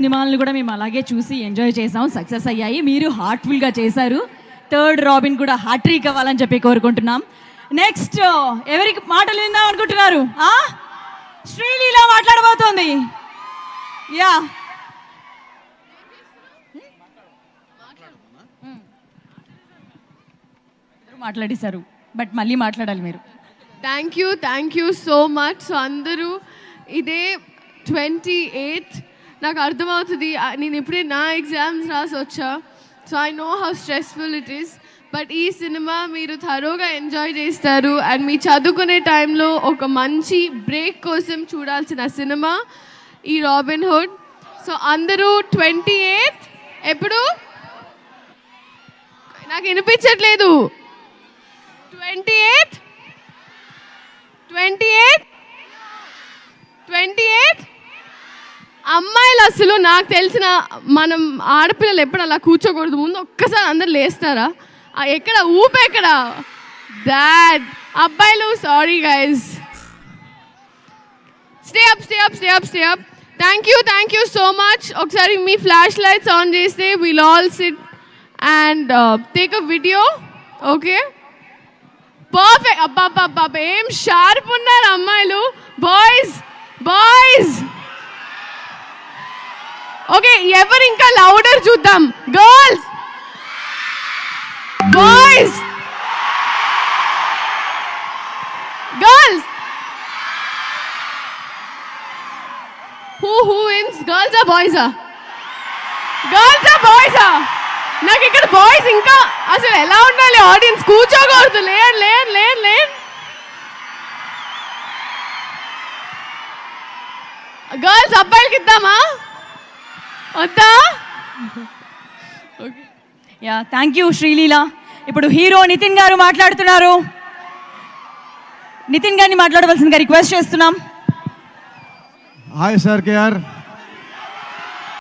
సినిమాలను కూడా మేము అలాగే చూసి ఎంజాయ్ చేసాం, సక్సెస్ అయ్యాయి. మీరు హార్ట్ఫుల్గా చేశారు. థర్డ్ రాబిన్ కూడా హ్యాట్రిక్ అవ్వాలని చెప్పి కోరుకుంటున్నాం. నెక్స్ట్ ఎవరికి మాటలు విందాం అనుకుంటున్నారు? శ్రీలీల మాట్లాడబోతోంది. యా, మాట్లాడేశారు బట్ మళ్ళీ మాట్లాడాలి మీరు. Thank you so much. So అందరూ ఇదే 28th నాకు అర్థమవుతుంది. నేను ఇప్పుడే నా ఎగ్జామ్స్ రాసి వచ్చా. So I know how stressful it is. But ఈ సినిమా మీరు థరోగా ఎంజాయ్ చేస్తారు. అండ్ మీ చదువుకునే టైంలో ఒక మంచి బ్రేక్ కోసం చూడాల్సిన సినిమా ఈ రాబిన్ హుడ్. సో అందరూ 28th ఎప్పుడు? నాకు వినిపించట్లేదు. 28th అమ్మాయిలు అసలు నాకు తెలిసిన మనం ఆడపిల్లలు ఎప్పుడు అలా కూర్చోకూడదు. ముందు ఒక్కసారి అందరు లేస్తారా? ఎక్కడ ఊప ఎక్కడ దాట్ అబ్బాయిలు? Sorry guys, stay up. Thank you so much. ఒకసారి మీ ఫ్లాష్ లైట్స్ ఆన్ చేస్తే will all SIT and take a video. Okay, perfect. అబ్బా ఏం షార్ప్ ఉన్నారు అమ్మాయిలు. బాయ్స్ ఓకే, ఎవరు ఇంకా లౌడర్ చూద్దాం. Girls, boys, who wins? Girls or boys? నాకు ఇక్కడ బాయ్స్ ఇంకా అసలు ఎలా ఉండాలి? ఆడియన్స్ కూర్చోకూడదు. లేరు. గర్ల్స్ అబ్బాయిలకి ఇద్దామా వద్దా? Yeah, thank you Sreeleela. ఇప్పుడు హీరో నితిన్ గారు మాట్లాడుతున్నారు. నితిన్ గారిని మాట్లాడవలసిందిగా రిక్వెస్ట్ చేస్తున్నాం. Hi sir KR.